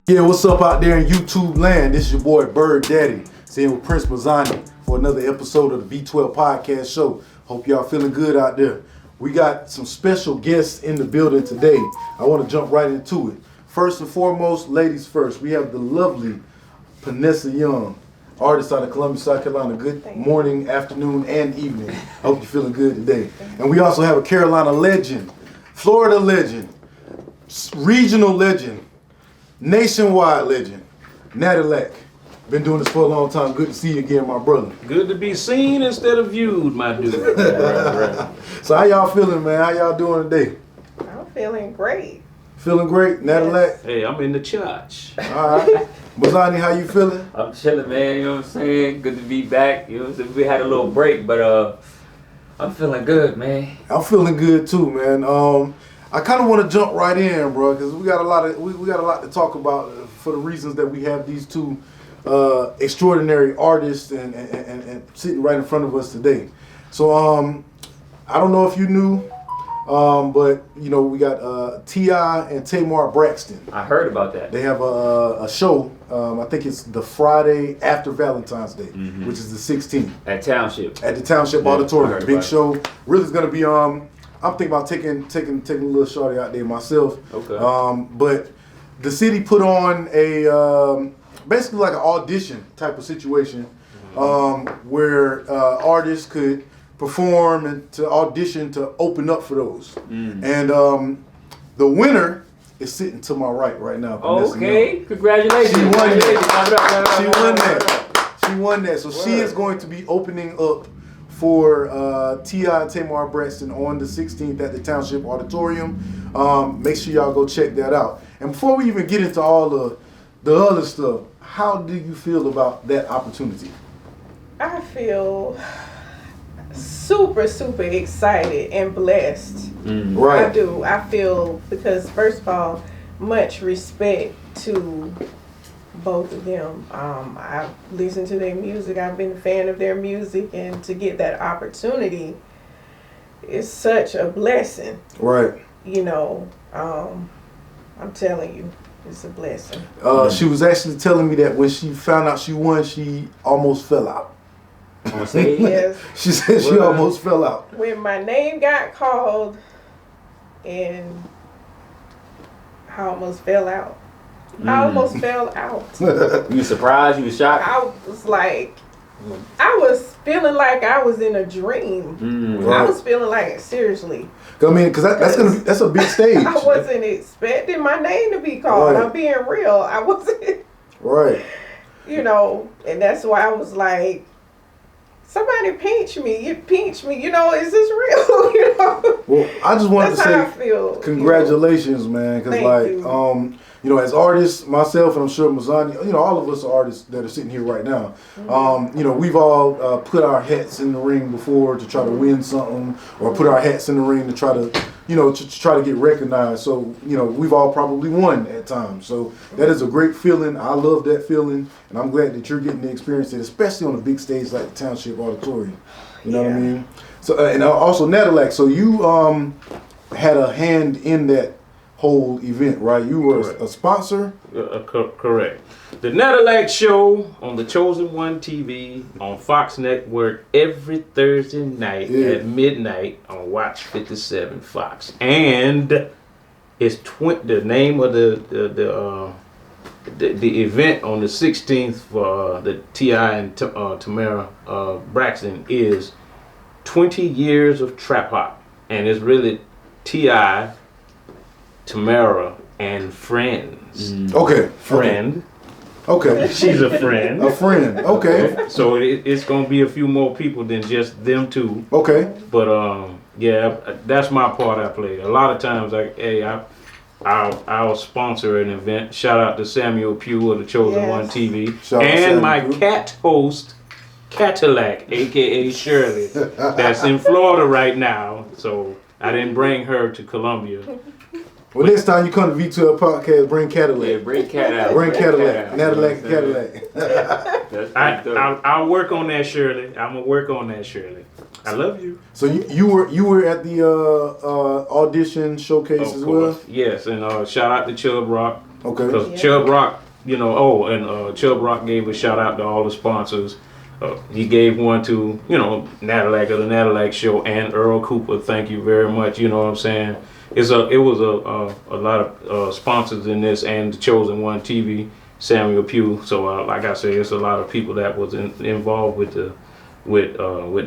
Yeah, what's up out there in YouTube land? This is your boy Bird Daddy, sitting with Prince Mazzani for another episode of the V12 podcast show. Hope y'all feeling good out there. We got some special guests in the building today. I want to jump right into it. First and foremost, ladies first, we have the lovely Panessia Young, artist out of Columbia, South Carolina. Good morning, afternoon, and evening. Hope you're feeling good today. And we also have a Carolina legend, Florida legend, regional legend, nationwide legend, Natalac. Been doing this for a long time. Good to see you again, my brother. Good to be seen instead of viewed, my dude. Right. So how y'all feeling, man? How y'all doing today? I'm feeling great. Feeling great, Natalac? Hey, I'm in the church. All right. Mazzani, how you feeling? I'm chilling, man. You know what I'm saying? Good to be back. You know what I'm saying? We had a little break, but I'm feeling good, man. I'm feeling good too, man. I kind of want to jump right in, bro, because we got a lot to talk about for the reasons that we have these two extraordinary artists and sitting right in front of us today. So I don't know if you knew, but you know we got TI and Tamar Braxton. I heard about that. They have a show. I think it's the Friday after Valentine's Day, which is the 16th. At Township. At the Township Auditorium. Big show. Really is gonna be I'm thinking about taking a little shorty out there myself. Okay. But the city put on a basically like an audition type of situation, where artists could perform and to audition to open up for those. And the winner is sitting to my right now. Okay. Congratulations. She won that. She won that. She won that. So she is going to be opening up for TI and Tamar Braxton on the 16th at the Township Auditorium. Make sure y'all go check that out. And before we even get into all the other stuff, how do you feel about that opportunity? I feel super excited and blessed. Right. I do. I feel, because first of all, much respect to both of them. I've listened to their music. I've been a fan of their music, and to get that opportunity is such a blessing. Right. You know, I'm telling you, it's a blessing. She was actually telling me that when she found out she won, she almost fell out. Yes. She said she almost fell out. When my name got called, and I almost fell out. I almost fell out. You surprised? You was shocked? I was like, I was feeling like I was in a dream. I was feeling like, seriously. I mean, because that's a big stage. I wasn't expecting my name to be called. Right. I'm being real. I wasn't. Right. You know, and that's why I was like, somebody pinch me. You pinch me. You know, is this real? You know. Well, I just wanted That's to how I say feel, congratulations, man. Because like, you. you know, as artists, myself and I'm sure Mazzani, you know, all of us are artists that are sitting here right now. You know, we've all put our hats in the ring before to try to win something, or put our hats in the ring to try to, you know, to try to get recognized. So, you know, we've all probably won at times. So that is a great feeling. I love that feeling, and I'm glad that you're getting to experience it, especially on a big stage like the Township Auditorium. You know what I mean? So, and also Natalac. So you had a hand in that whole event, right? You were a sponsor? Correct. The Natalac Show on the Chosen One TV on Fox Network every Thursday night at midnight on Watch 57 Fox. And it's the name of the event on the 16th for the TI and Tamar Braxton is 20 years of trap hop. And it's really TI, Tamara, and friends. Okay. Friend. Okay. She's a friend. A friend. Okay. So it's gonna be a few more people than just them two. Okay. But yeah, that's my part I play. A lot of times, I'll sponsor an event. Shout out to Samuel Pugh of the Chosen One TV, and my cat host, Natalac, aka Shirley, that's in Florida right now. So I didn't bring her to Columbia. Well, next time you come to V12 podcast, bring Natalac. Yeah, bring Cat out. Bring Natalac. Natalac, Natalac. I'll work on that, Shirley. I'm gonna work on that, Shirley. I love you. So you were at the audition showcase as well? Yes, and shout out to Chubb Rock. Okay. Because Yeah. Chubb Rock, Chubb Rock gave a shout out to all the sponsors. He gave one to, Natalac of the Natalac Show and Earl Cooper. Thank you very much. You know what I'm saying? It was a lot of sponsors in this, and the Chosen One TV, Samuel Pugh. So like I said, it's a lot of people that was involved with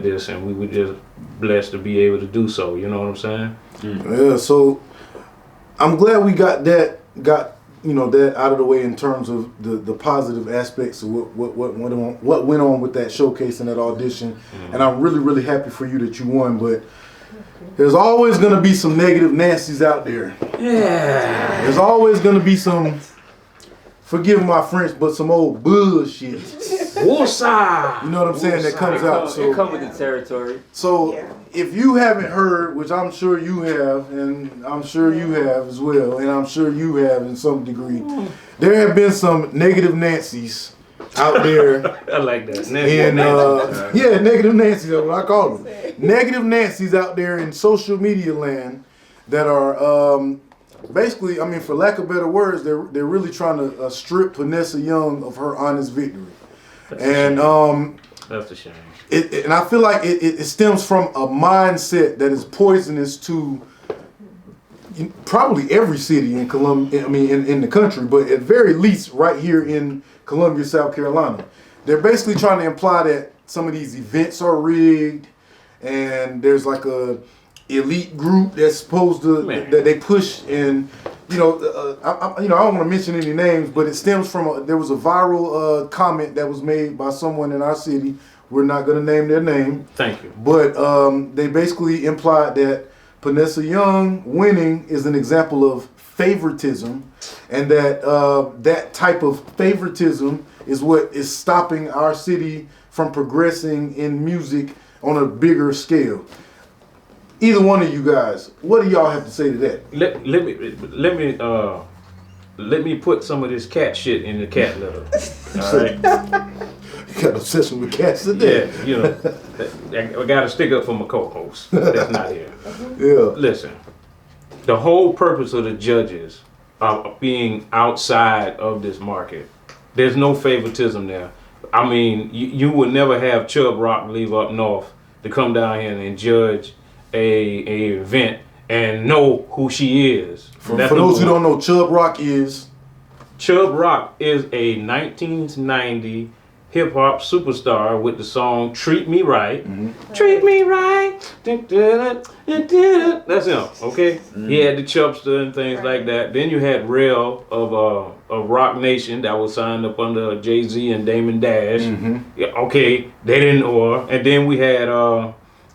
this, and we were just blessed to be able to do so. You know what I'm saying? Yeah. So I'm glad we got that out of the way in terms of the positive aspects of what went on with that showcase and that audition. And I'm really, really happy for you that you won. But there's always going to be some negative Nancy's out there. Yeah. There's always going to be some, forgive my French, but some old bullshit. Woosah! You know what I'm saying? That comes out. It comes with the territory. So if you haven't heard, which I'm sure you have, and I'm sure you have as well, and I'm sure you have in some degree, there have been some negative Nancy's out there. I like that. And negative Nancy's, that's what I call them. Negative Nancy's out there in social media land that are basically, I mean, for lack of better words, they're really trying to strip Panessia Young of her honest victory. That's a shame. And I feel like it stems from a mindset that is poisonous to probably every city in Columbia, in the country, but at very least right here in Columbia, South Carolina. They're basically trying to imply that some of these events are rigged, and there's like a elite group that's supposed to that they push, and I don't want to mention any names, but it stems from there was a viral comment that was made by someone in our city. We're not going to name their name. Thank you. But they basically implied that Panessia Young winning is an example of favoritism, and that that type of favoritism is what is stopping our city from progressing in music on a bigger scale. Either one of you guys, what do y'all have to say to that? Let me put some of this cat shit in the cat litter. All right. You got obsession with cats today. Yeah, I got to stick up for my co-host that's not here. Yeah. Listen, the whole purpose of the judges being outside of this market, there's no favoritism there. I mean, you would never have Chubb Rock leave up north to come down here and judge a event and know who she is. For those who don't know, Chubb Rock is a 1990 hip hop superstar with the song "Treat Me Right." Mm-hmm. Treat me right. That's him. Okay. Mm-hmm. He had the Chubster and things like that. Then you had Rel of Rock Nation that was signed up under Jay-Z and Damon Dash. Mm-hmm. Yeah, okay, they didn't know her. And then we had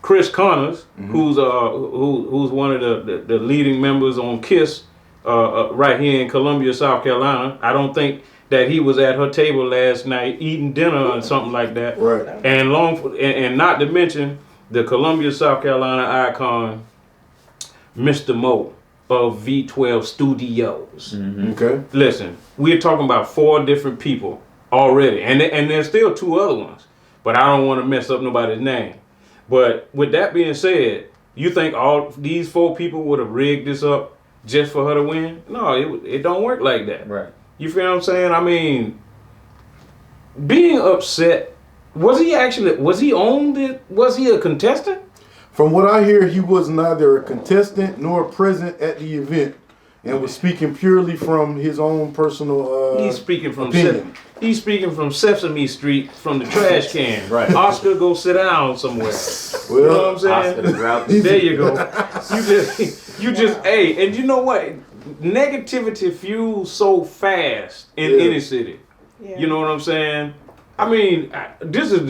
Chris Connors, mm-hmm. who's one of the leading members on Kiss right here in Columbia, South Carolina. I don't think that he was at her table last night eating dinner or something like that. Right. And not to mention the Columbia, South Carolina icon, Mr. Mo of V12 Studios. Mm-hmm. Okay. Listen, we're talking about 4 different people already, and there's still 2 other ones, but I don't want to mess up nobody's name. But with that being said, you think all these 4 people would have rigged this up just for her to win? No, it don't work like that. Right. You feel what I'm saying? I mean, being upset, was he a contestant? From what I hear, he was neither a contestant nor present at the event, and was speaking purely from his own personal He's speaking from opinion. He's speaking from Sesame Street, from the trash can. Right. Oscar, go sit down somewhere. Well, you know what I'm saying? There you go. You just, hey, and you know what? Negativity fuels so fast in any city. Yeah. You know what I'm saying? I mean, listen,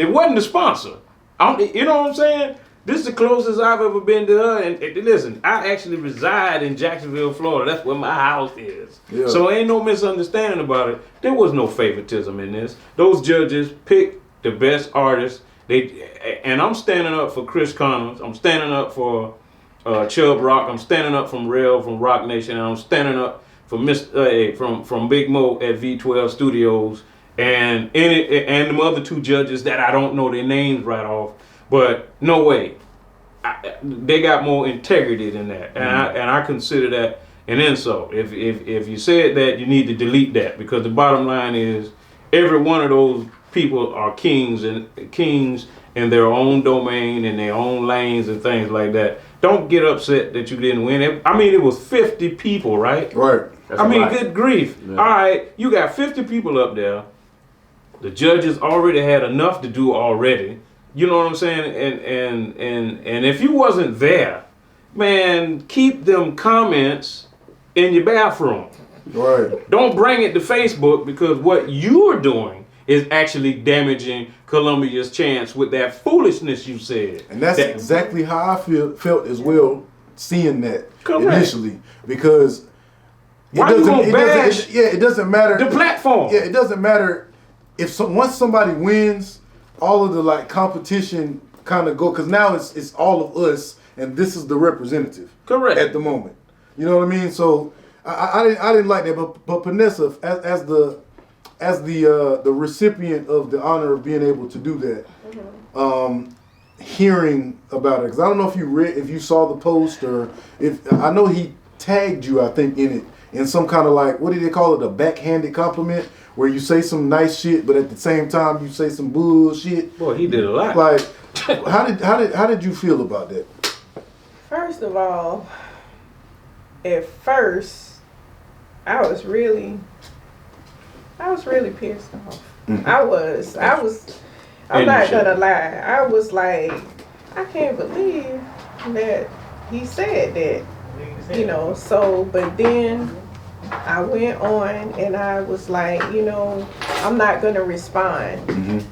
it wasn't the sponsor. You know what I'm saying? This is the closest I've ever been to her. And listen, I actually reside in Jacksonville, Florida. That's where my house is. Yeah. So ain't no misunderstanding about it. There was no favoritism in this. Those judges picked the best artists. And I'm standing up for Chris Connors. I'm standing up for Chubb Rock. I'm standing up from Rel from Rock Nation. And I'm standing up for from Big Mo at V12 Studios. And the other 2 judges that I don't know their names right off. But no way, they got more integrity than that, and I consider that an insult. If you said that, you need to delete that, because the bottom line is every one of those people are kings in their own domain, in their own lanes and things like that. Don't get upset that you didn't win. I mean, it was 50 people, right? Right. That's I a mean, lot. good grief. Yeah. All right, you got 50 people up there. The judges already had enough to do already. You know what I'm saying? And if you wasn't there, man, keep them comments in your bathroom. Right. Don't bring it to Facebook, because what you're doing is actually damaging Columbia's chance with that foolishness you said. And that's exactly how I felt as well, seeing that Correct. initially, because Why you gonna bash it doesn't matter. the platform? Yeah, it doesn't matter if once somebody wins, all of the like competition kind of go, because now it's all of us, and this is the representative. Correct. At the moment, you know what I mean. So I didn't like that, but Panessia, as the recipient of the honor of being able to do that, hearing about it, because I don't know if you saw the post, or if I know he tagged you, I think, in it, in some kind of like, what do they call it, a backhanded compliment, where you say some nice shit, but at the same time you say some bullshit. Boy, he did a lot. Like, how did you feel about that? First of all, at first, I was really pissed off. I'm not gonna lie. I was like, I can't believe that he said that, you know. So, but then I went on and I was like, you know, I'm not gonna respond.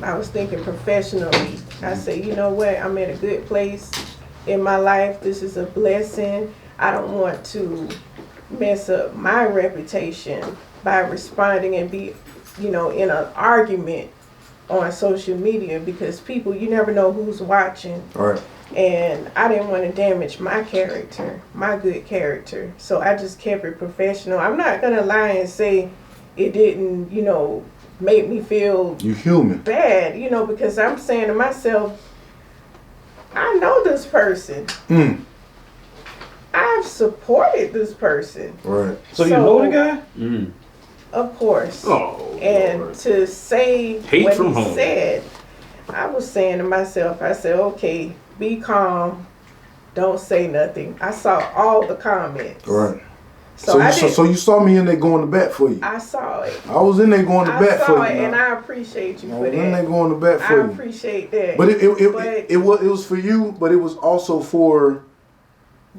I was thinking professionally. I said, you know what? I'm in a good place in my life. This is a blessing. I don't want to mess up my reputation by responding and be, you know, in an argument on social media, because people, you never know who's watching. All right. And I didn't want to damage my character, my good character. So I just kept it professional. I'm not going to lie and say it didn't, you know, make me feel You human. bad, you know, because I'm saying to myself, I know this person. I've supported this person. Right. So you know the guy? Of course. Oh, And Lord. to say Hate what from he home. said, I was saying to myself, I said, okay, be calm, don't say nothing. I saw all the comments. Right. So So you saw me in there going to bat for you. I saw it. I was in there going to bat for you. I saw it, and now. I appreciate you I for was in there that. going to bat I for you. appreciate that. But it was for you, but it was also for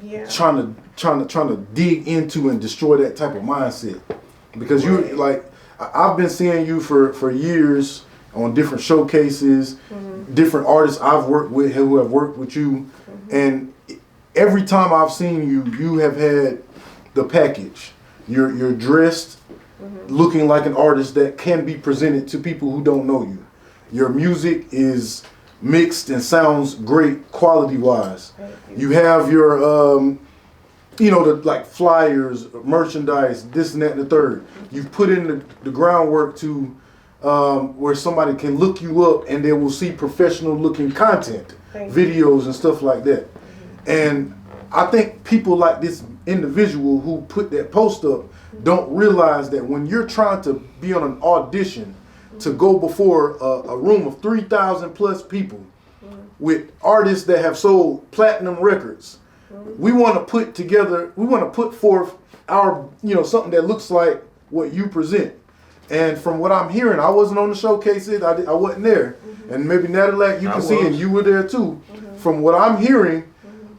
yeah. trying to dig into and destroy that type of mindset, because you like I've been seeing you for years on different showcases, different artists I've worked with who have worked with you, and every time I've seen you, you have had the package. You're dressed, looking like an artist that can be presented to people who don't know you. Your music is mixed and sounds great quality wise. You have your you know, the like flyers, merchandise, this and that and the third. You've put in the groundwork to where somebody can look you up and they will see professional looking content, videos and stuff like that. And I think people like this individual who put that post up don't realize that when you're trying to be on an audition to go before a room of 3,000 plus people with artists that have sold platinum records, we want to put forth our, you know, something that looks like what you present. And from what I'm hearing, I wasn't on the showcases, I wasn't there. And maybe Natalac, you can see, and you were there too. From what I'm hearing,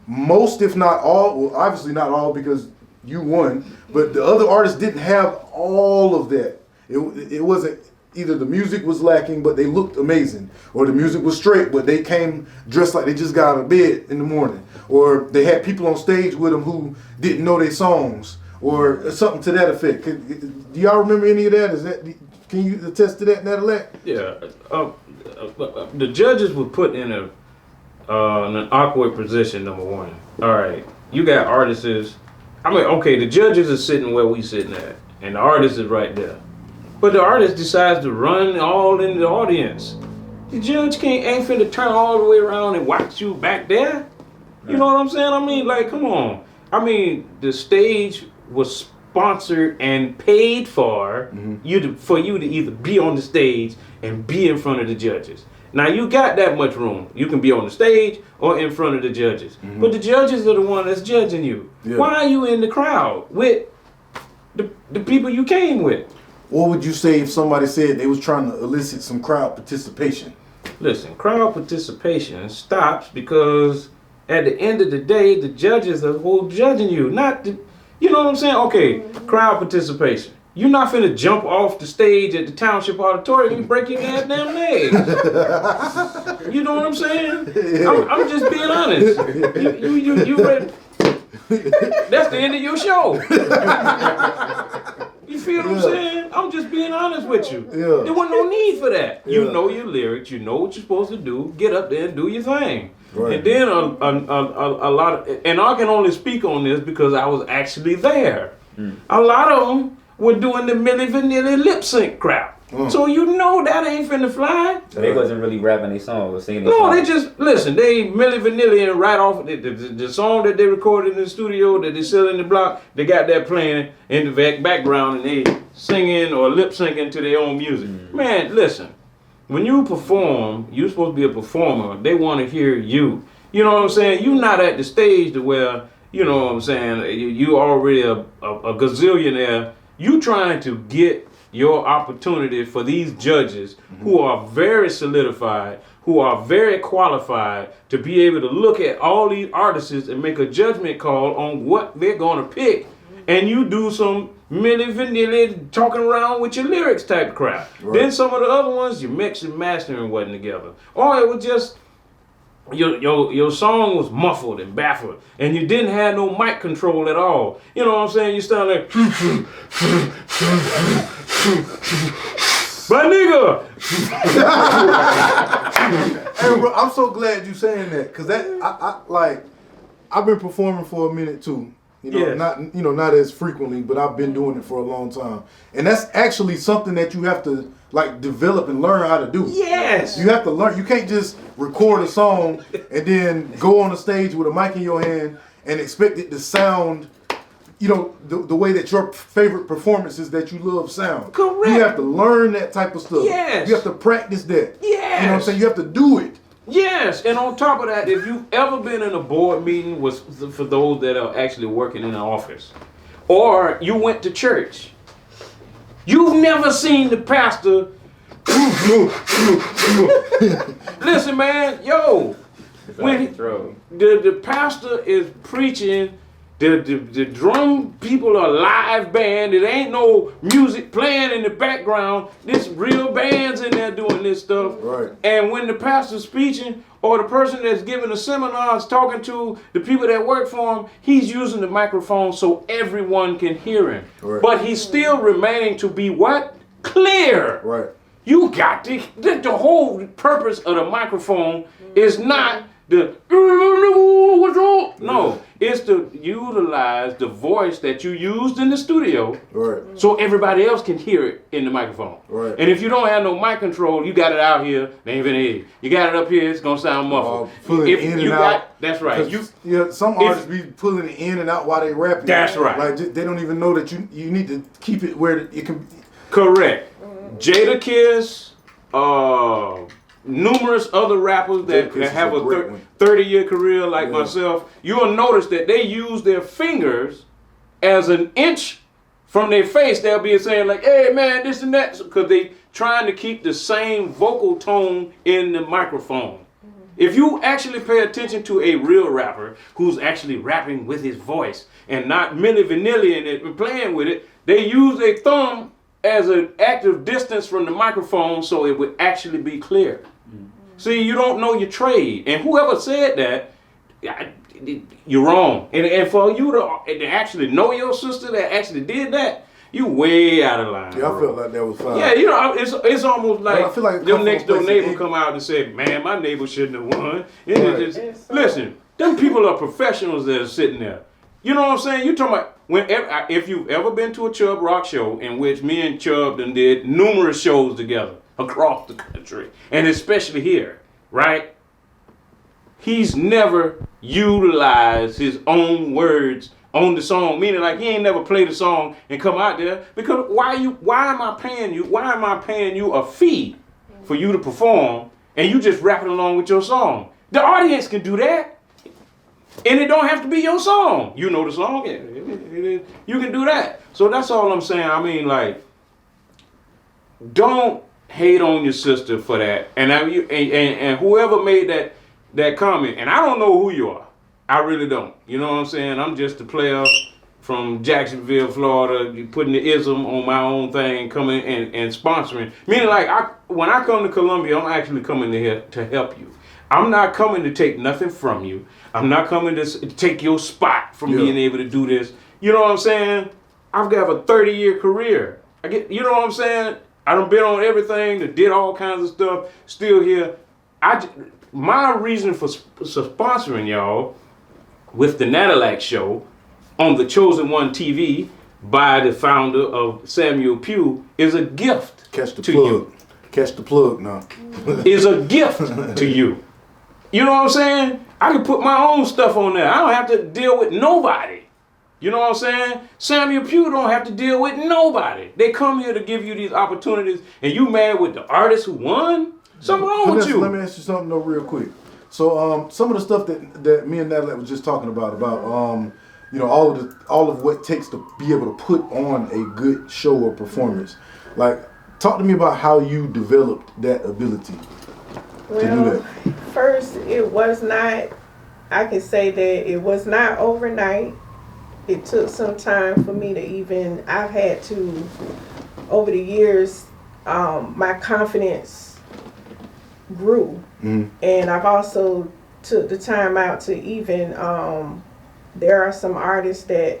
most, if not all, well, obviously not all because you won, but the other artists didn't have all of that. It wasn't, either the music was lacking, but they looked amazing, or the music was straight, but they came dressed like they just got out of bed in the morning, or they had people on stage with them who didn't know their songs, or something to that effect. Do y'all remember any of that? Can you attest to that, Natalac? Yeah. The judges were put in an awkward position, number one. All right. You got artists. I mean, okay, the judges are sitting where we sitting at, and the artist is right there. But the artist decides to run all in the audience. The judge ain't finna turn all the way around and watch you back there. You know what I'm saying? I mean, like, come on. I mean, the stage was sponsored and paid for you to either be on the stage and be in front of the judges. Now you got that much room. You can be on the stage or in front of the judges. But the judges are the one that's judging you. Yeah. Why are you in the crowd with the people you came with? What would you say if somebody said they was trying to elicit some crowd participation? Listen, crowd participation stops because at the end of the day, the judges are who judging you, not the, you know what I'm saying? Okay, crowd participation. You're not finna jump off the stage at the Township Auditorium and break your goddamn leg. You know what I'm saying? I'm just being honest. You ready? That's the end of your show. You feel what I'm saying? I'm just being honest with you. Yeah. There wasn't no need for that. Yeah. You know your lyrics. You know what you're supposed to do. Get up there and do your thing. Right. And then a lot of, and I can only speak on this because I was actually there. A lot of them were doing the Milli Vanilli lip sync crap. So you know that ain't finna fly. So they wasn't really rapping their song or singing their No, song. they just, listen, they Milli Vanilli and right off the song that they recorded in the studio that they sell in the block, they got that playing in the background and they singing or lip syncing to their own music. Man, listen, when you perform, you're supposed to be a performer. They want to hear you. You know what I'm saying? You're not at the stage to where, you know what I'm saying, you already a gazillionaire. You trying to get your opportunity for these judges who are very solidified, who are very qualified to be able to look at all these artists and make a judgment call on what they're going to pick. And you do some Milli Vanilli talking around with your lyrics type crap. Right. Then some of the other ones, you mix and mastering wasn't together. Or it was just, your song was muffled and baffled, and you didn't have no mic control at all. You know what I'm saying? You sound like, my nigga. Hey, bro, I'm so glad you saying that, cause that I've been performing for a minute too. You know, Yes. not as frequently, but I've been doing it for a long time, and that's actually something that you have to like develop and learn how to do. Yes. You have to learn. You can't just record a song and then go on the stage with a mic in your hand and expect it to sound, you know, the way that your favorite performances that you love sound. Correct. You have to learn that type of stuff. Yes. You have to practice that. Yes. You know what I'm saying? You have to do it. Yes, and on top of that, if you've ever been in a board meeting for those that are actually working in an office, or you went to church, you've never seen the pastor. Listen, man, yo, when the pastor is preaching, the drum people are live band. It ain't no music playing in the background. This real bands in there doing this stuff. Right. And when the pastor's speaking or the person that's giving the seminars talking to the people that work for him, he's using the microphone so everyone can hear him. Right. But he's still remaining to be what? Clear. Right. You got the whole purpose of the microphone is not the what's wrong? No, it's to utilize the voice that you used in the studio, Right. so everybody else can hear it in the microphone. Right. And if you don't have no mic control, you got it out here, they ain't gonna hear you. You got it up here, it's gonna sound muffled. Pulling it in and out. That's right. 'Cause some artists be pulling it in and out while they rapping. That's right. Like they don't even know that you need to keep it where it can. Correct. Jada Kiss, numerous other rappers that Jada Kiss is have a a great one. 30-year career like myself, you'll notice that they use their fingers as an inch from their face. They'll be saying like, hey man, this and that, because they trying to keep the same vocal tone in the microphone. If you actually pay attention to a real rapper who's actually rapping with his voice and not Milli Vanilli in it and playing with it, they use their thumb as an active distance from the microphone so it would actually be clear. See, you don't know your trade. And whoever said that, you're wrong. And for you to actually know your sister that actually did that, you way out of line. Yeah, I bro. felt like that was fine. Yeah, you know, it's almost like, I feel like it your come next from a door place neighbor that come out and say, man, my neighbor shouldn't have won. And Right. it just, listen, them people are professionals that are sitting there. You know what I'm saying? You talking about, if you've ever been to a Chubb Rock show in which me and Chubb done did numerous shows together across the country, and especially here, right? He's never utilized his own words on the song, meaning like he ain't never played a song and come out there, because why am I paying you a fee for you to perform and you just rapping along with your song? The audience can do that. And it don't have to be your song. You know the song, you can do that. So that's all I'm saying. I mean, like, don't hate on your sister for that. And whoever made that comment, and I don't know who you are. I really don't. You know what I'm saying? I'm just a player from Jacksonville, Florida, putting the ism on my own thing, coming and sponsoring. Meaning, like, when I come to Columbia, I'm actually coming to help you. I'm not coming to take nothing from you. I'm not coming to take your spot from being able to do this. You know what I'm saying? I've got a 30-year career. You know what I'm saying? I done been on everything, that did all kinds of stuff, still here. My reason for sponsoring y'all with the Natalac show on the Chosen One TV by the founder of Samuel Pugh is a gift to you. Catch the plug now. Is a gift to you. You know what I'm saying? I can put my own stuff on there. I don't have to deal with nobody. You know what I'm saying? Samuel Pugh don't have to deal with nobody. They come here to give you these opportunities, and you mad with the artist who won? Something wrong with you. Let me ask you something though real quick. So some of the stuff that me and Natalac was just talking about you know, all of what it takes to be able to put on a good show or performance. Like, talk to me about how you developed that ability to do that. First, it was not, I can say that it was not overnight. It took some time for me to even, I've had to, over the years, my confidence grew. And I've also took the time out to even, there are some artists that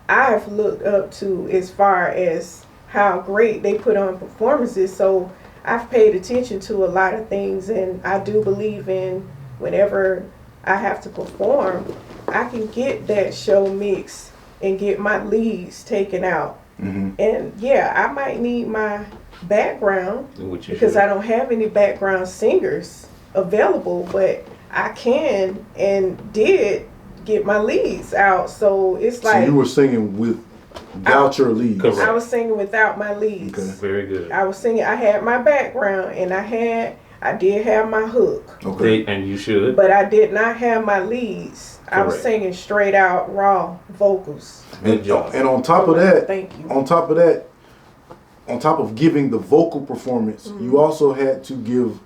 I've looked up to as far as how great they put on performances. So I've paid attention to a lot of things, and I do believe in whenever I have to perform, I can get that show mixed and get my leads taken out. And yeah, I might need my background because I don't have any background singers available, but I can and did get my leads out. So it's like, so you were singing without your leads. Correct. I was singing without my leads. Okay. Very good. I was singing, I had my background and I did have my hook. Okay. And you should. But I did not have my leads. I was Correct. singing straight out raw vocals. Good job. And on top of that, Thank you. on top of giving the vocal performance, you also had to give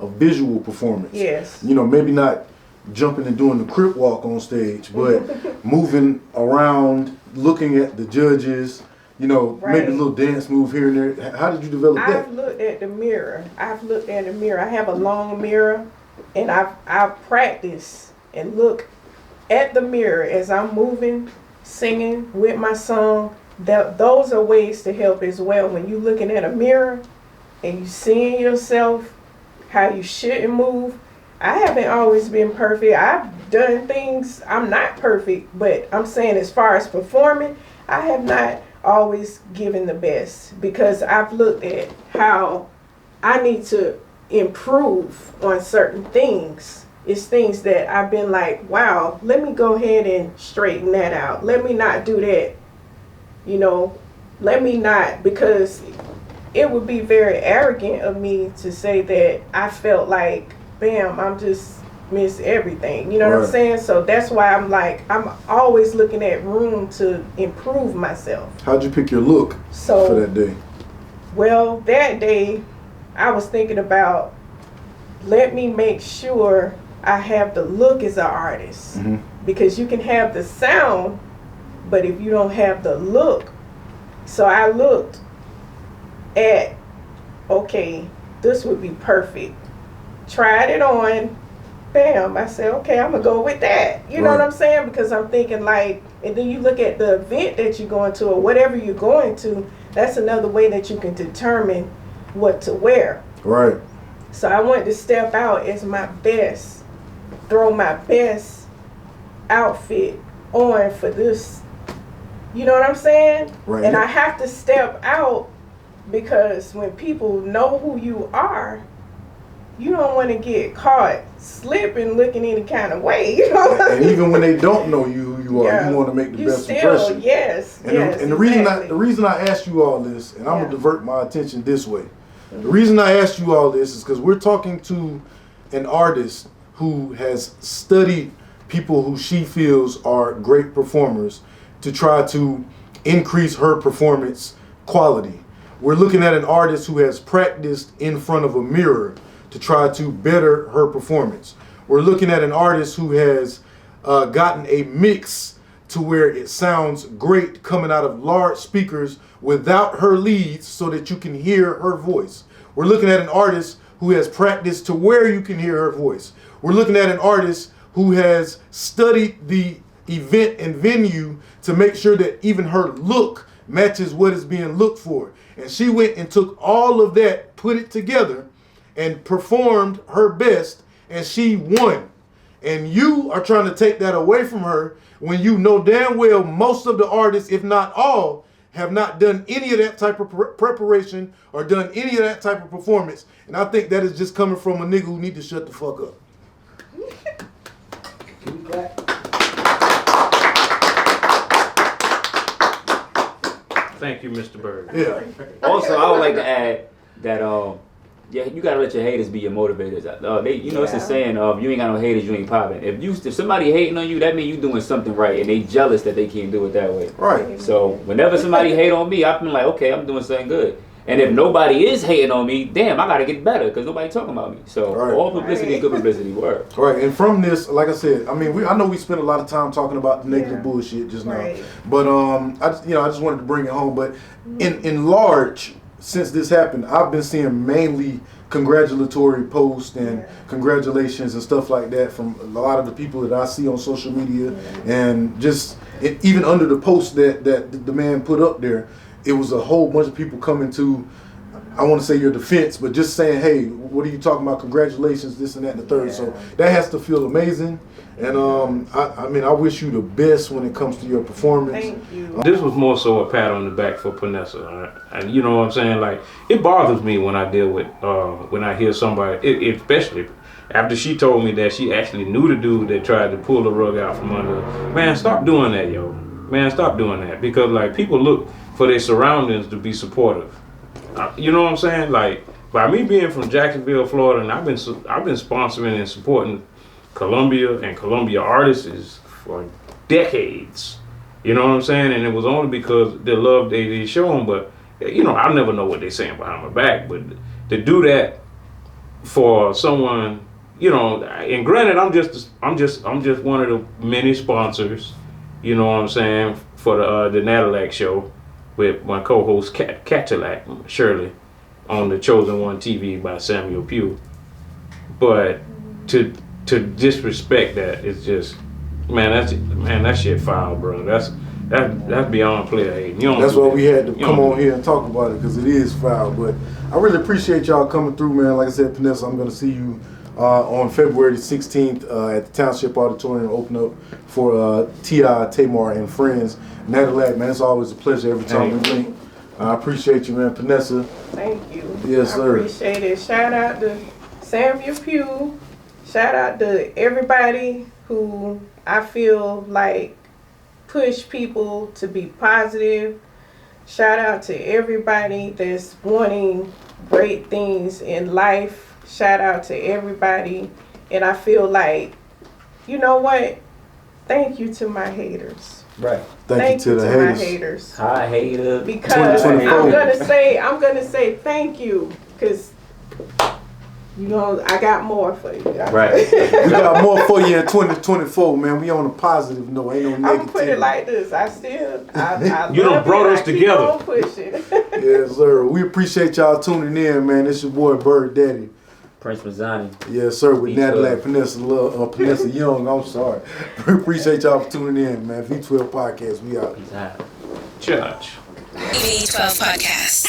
a visual performance. Yes. You know, maybe not jumping and doing the crip walk on stage, but moving around, looking at the judges, you know, maybe a little dance move here and there. How did you develop that? I've looked at the mirror. I have a long mirror, and I've practiced and look at the mirror as I'm moving, singing with my song. Those are ways to help as well. When you're looking at a mirror and you seeing yourself, how you shouldn't move. I haven't always been perfect. I've done things, I'm not perfect, but I'm saying as far as performing, I have not always given the best because I've looked at how I need to improve on certain things. It's things that I've been like, wow, let me go ahead and straighten that out. Let me not do that. You know, let me not, because it would be very arrogant of me to say that I felt like, bam, I'm just miss everything. You know what I'm saying? So that's why I'm like, I'm always looking at room to improve myself. How'd you pick your look for that day? Well, that day I was thinking about, let me make sure I have the look as an artist. Because you can have the sound, but if you don't have the look. So I looked at, okay, this would be perfect. Tried it on, bam, I said, okay, I'm gonna go with that. You know what I'm saying? Because I'm thinking like, and then you look at the event that you're going to or whatever you're going to, that's another way that you can determine what to wear. Right. So I wanted to step out as my best, throw my best outfit on for this. You know what I'm saying? Right. And I have to step out because when people know who you are, you don't want to get caught slipping, looking any kind of way. You know? And even when they don't know you, who you you are. Yeah. You want to make the You best still, impression. yes, And, yes, the exactly. reason I asked you all this, and I'm Yeah. gonna divert my attention this way. The reason I asked you all this is because we're talking to an artist who has studied people who she feels are great performers to try to increase her performance quality. We're looking at an artist who has practiced in front of a mirror to try to better her performance. We're looking at an artist who has gotten a mix to where it sounds great coming out of large speakers without her leads so that you can hear her voice. We're looking at an artist who has practiced to where you can hear her voice. We're looking at an artist who has studied the event and venue to make sure that even her look matches what is being looked for. And she went and took all of that, put it together, and performed her best, and she won. And you are trying to take that away from her when you know damn well most of the artists, if not all, have not done any of that type of preparation or done any of that type of performance. And I think that is just coming from a nigga who need to shut the fuck up. Thank you, Mr. Bird. Yeah. Also, I would like to add that yeah, you gotta let your haters be your motivators. It's a saying of you ain't got no haters, you ain't popping. If somebody hating on you, that means you doing something right, and they jealous that they can't do it that way. Right. So whenever somebody hate on me, I've been like, okay, I'm doing something good. And if nobody is hating on me, damn, I gotta get better because nobody talking about me. So all publicity, good publicity, word. Right, and from this, like I said, I mean, I know we spent a lot of time talking about the negative bullshit just now, but I just wanted to bring it home. But in large, since this happened, I've been seeing mainly congratulatory posts and congratulations and stuff like that from a lot of the people that I see on social media, and just even under the post that the man put up there, it was a whole bunch of people coming to, I want to say your defense, but just saying, hey, what are you talking about? Congratulations, this and that and the third. So that has to feel amazing. And I mean, I wish you the best when it comes to your performance. Thank you. This was more so a pat on the back for Panessia. And you know what I'm saying? Like, it bothers me when I deal with, when I hear somebody, especially after she told me that she actually knew the dude that tried to pull the rug out from under her. Man, stop doing that, yo. Man, stop doing that. Because, like, people look for their surroundings to be supportive. You know what I'm saying? Like, by me being from Jacksonville, Florida, and I've been sponsoring and supporting Columbia and Columbia artists for decades. You know what I'm saying? And it was only because the love they show them. But you know, I never know what they're saying behind my back. But to do that for someone, you know, and granted, I'm just one of the many sponsors. You know what I'm saying, for the Natalac show with my co-host Natalac, Shirley, on the Chosen One TV by Samuel Pugh. But to disrespect that is just, that shit foul, bro. That's beyond player hate. That's why we had to come on here and talk about it, because it is foul. But I really appreciate y'all coming through, man. Like I said, Panessia, I'm gonna see you on February 16th at the Township Auditorium, open up for TI, Tamar, and friends. Natalac, man, it's always a pleasure every time we link. I appreciate you, man. Panessia. Thank you. Yes, sir. I appreciate it. Shout out to Samuel Pugh. Shout out to everybody who I feel like push people to be positive. Shout out to everybody that's wanting great things in life. Shout out to everybody. And I feel like, you know what? Thank you to my haters. Right. Thank you to the haters. My haters. Hi, hater. Because I'm gonna say thank you, because you know I got more for you. Right. We got more for you in 2024, man. We on a positive note, ain't no negativity. I'm gonna put it like this. I you done brought us together. Keep on pushing. Yes, sir. We appreciate y'all tuning in, man. It's your boy Bird Daddy. Prince Mazzani. Yes, sir. With Natalac, Panessia Young. I'm sorry. Appreciate y'all for tuning in, man. V12 Podcast. We out. Peace out. Church. V12 Podcast.